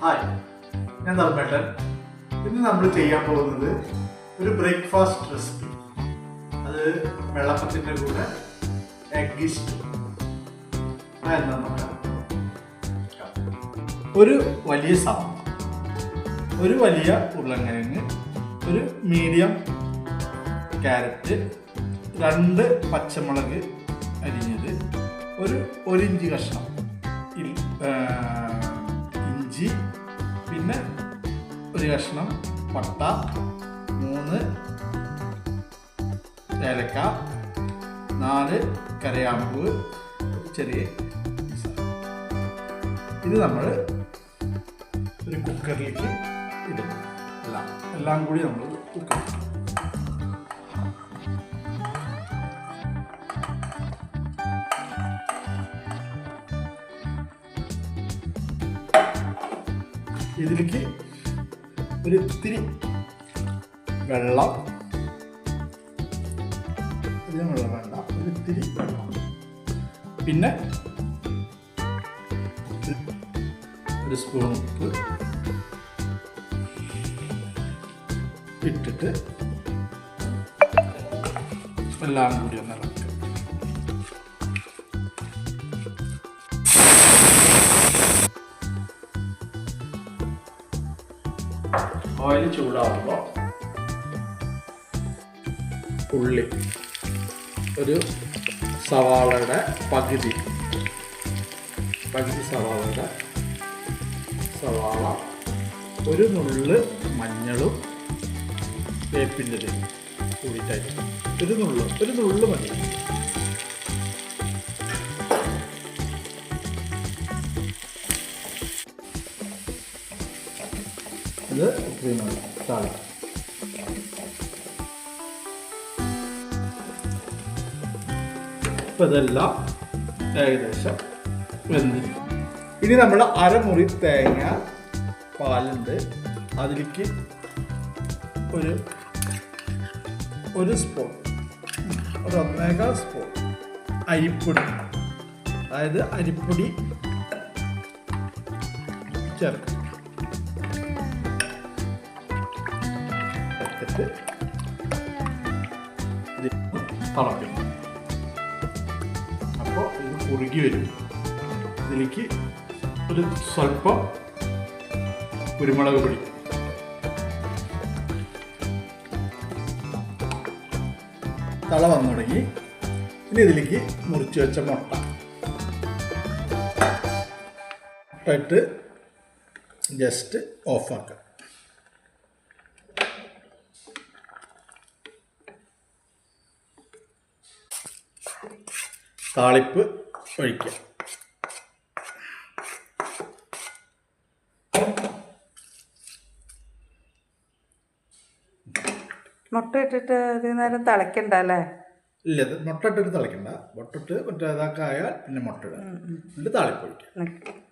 Hi, ഞാൻ ധർമ്മേട്ടൻ. ഇന്ന് നമ്മൾ ചെയ്യാൻ പോകുന്നത് ഒരു ബ്രേക്ക്ഫാസ്റ്റ് റെസിപ്പി. അത് വെള്ളപ്പത്തിൻ്റെ കൂടെ എഗ് സ്റ്റൂ. അതെന്താ നോക്കാം. ഒരു വലിയ സവാള, ഒരു വലിയ ഉരുളക്കിഴങ്ങ്, ഒരു മീഡിയം ക്യാരറ്റ്, 2 പച്ചമുളക് അരിഞ്ഞത്, ഒരു ഇഞ്ചി കഷ്ണം ഇഞ്ചി, പിന്നെ ഒരു കഷ്ണം പട്ട, 3 ഏലക്ക, 4 കരയാമ്പ്, ചെറിയ ഇത് നമ്മൾ ഒരു കുക്കറിലേക്ക് ഇടും. എല്ലാം കൂടി നമ്മൾ കുക്കർ ഇതിലേക്ക് ഒരു ഇത്തിരി വെള്ളം, അധികം വെള്ളം വേണ്ട, ഒരു ഇത്തിരി വെള്ളം, പിന്നെ ഒരു സ്പൂൺ ഉപ്പ് ഇട്ടിട്ട് എല്ലാം കൂടി ഒന്ന് ഇളക്കുക. ഓയിൽ ചൂടാവുമ്പോൾ ഉള്ളി, ഒരു സവാളയുടെ പകുതി സവാള, ഒരു നുള്ള് മഞ്ഞളും വേപ്പിൻ്റെ കൂടിയിട്ടായിട്ട് ഒരു നുള്ള് മതി. ഇത് ഇത്രയും താഴെ. ഇപ്പം ഇതെല്ലാം ഏകദേശം വെന്തിരിക്കും. ഇനി നമ്മൾ അരമുറി തേങ്ങ പാലുണ്ട്, അതിലേക്ക് ഒരു സ്പൂൺ, ഒരു 1.25 സ്പൂൺ അരിപ്പൊടി, അതായത് അരിപ്പൊടി ചേർക്കും. തിളക്കും. അപ്പോൾ ഇത് കുറുകി വരും. ഇതിലേക്ക് ഒരു സ്വല്പം കുരുമുളക് പൊടി, തള വന്നു തുടങ്ങി. ഇനി ഇതിലേക്ക് മുറിച്ച് വെച്ച മുട്ട ഇട്ട് ജസ്റ്റ് ഓഫാക്കാം. താളിപ്പ് ഒഴിക്കുക. മുട്ട ഇട്ടിട്ട് അധികം നേരം തിളയ്ക്കണ്ട അല്ലേ? ഇല്ല, മുട്ട ഇട്ടിട്ട് തിളയ്ക്കണ്ട. മുട്ട ഇട്ട് മറ്റേ ഇതാക്കായാൽ പിന്നെ മുട്ട ഇടുക, എന്നിട്ട് താളിപ്പ് ഒഴിക്കുക.